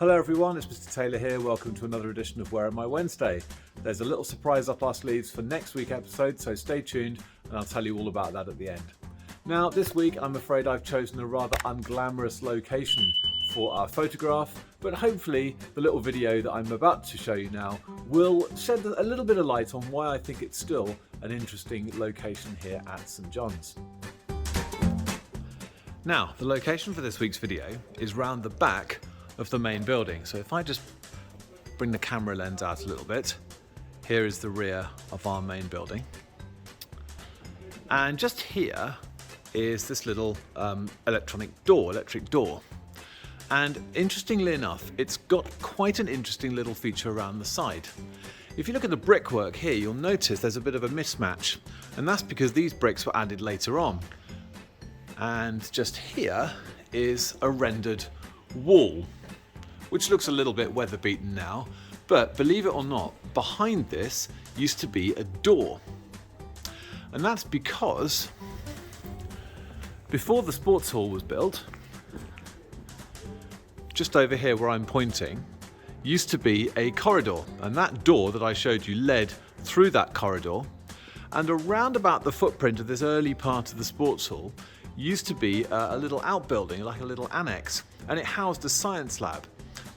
Hello everyone, it's Mr. Taylor here. Welcome to another edition of Where Am I Wednesday. There's a little surprise up our sleeves for next week's episode, so stay tuned and I'll tell you all about that at the end. Now this week I'm afraid I've chosen a rather unglamorous location for our photograph, but hopefully the little video that I'm about to show you now will shed a little bit of light on why I think it's still an interesting location here at St John's. Now, the location for this week's video is round the back of the main building. So if I just bring the camera lens out a little bit, here is the rear of our main building. And just here is this little electric door. And interestingly enough, it's got quite an interesting little feature around the side. If you look at the brickwork here, you'll notice there's a bit of a mismatch, and that's because these bricks were added later on. And just here is a rendered wall, which looks a little bit weather beaten now, but believe it or not, behind this used to be a door. And that's because before the sports hall was built, just over here where I'm pointing, used to be a corridor, and that door that I showed you led through that corridor, and around about the footprint of this early part of the sports hall used to be a little outbuilding, like a little annex, and it housed a science lab.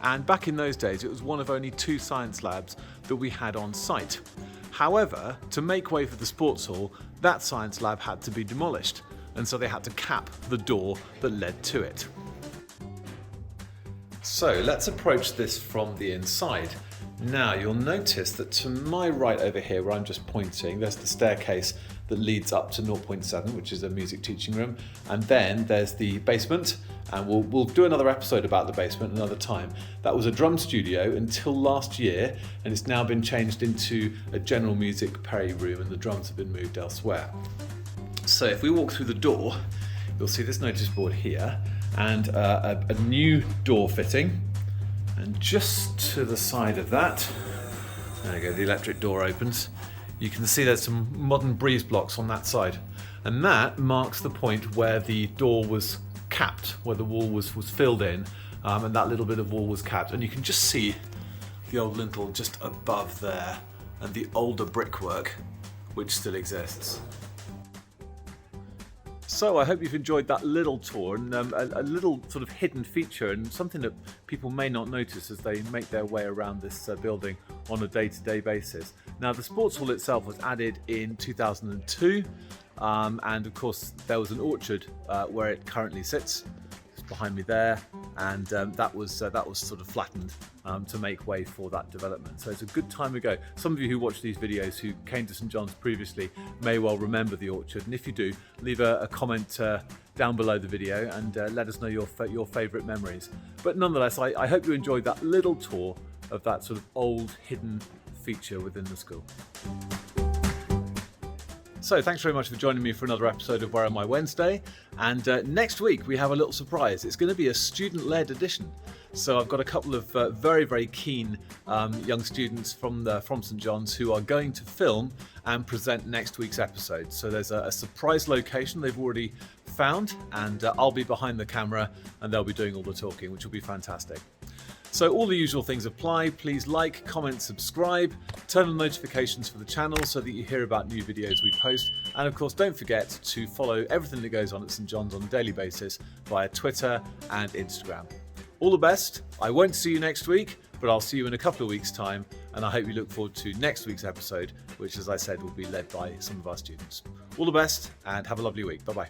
And back in those days, it was one of only 2 science labs that we had on site. However, to make way for the sports hall, that science lab had to be demolished, and so they had to cap the door that led to it. So let's approach this from the inside. Now you'll notice that to my right over here, where I'm just pointing, there's the staircase that leads up to 0.7, which is a music teaching room, and then there's the basement, and we'll do another episode about the basement another time. That was a drum studio until last year, and it's now been changed into a general music party room, and the drums have been moved elsewhere. So if we walk through the door, you'll see this notice board here, and a new door fitting, and just to the side of that, there we go, the electric door opens. You can see there's some modern breeze blocks on that side, and that marks the point where the door was capped, where the wall was filled in, and that little bit of wall was capped, and you can just see the old lintel just above there and the older brickwork which still exists. So I hope you've enjoyed that little tour, and a little sort of hidden feature, and something that people may not notice as they make their way around this building on a day-to-day basis. Now the sports hall itself was added in 2002, and of course there was an orchard where it currently sits. It's behind me there, and that was sort of flattened to make way for that development. So it's a good time ago. Some of you who watch these videos who came to St John's previously may well remember the orchard, and if you do, leave a comment down below the video and let us know your favourite memories. But nonetheless, I hope you enjoyed that little tour of that sort of old hidden feature within the school. So thanks very much for joining me for another episode of Where Am I Wednesday, and next week we have a little surprise. It's going to be a student-led edition. So I've got a couple of very, very keen young students from St John's who are going to film and present next week's episode. So there's a surprise location they've already found, and I'll be behind the camera and they'll be doing all the talking, which will be fantastic. So all the usual things apply. Please like, comment, subscribe, turn on notifications for the channel so that you hear about new videos we post. And of course, don't forget to follow everything that goes on at St John's on a daily basis via Twitter and Instagram. All the best. I won't see you next week, but I'll see you in a couple of weeks' time. And I hope you look forward to next week's episode, which, as I said, will be led by some of our students. All the best and have a lovely week. Bye-bye.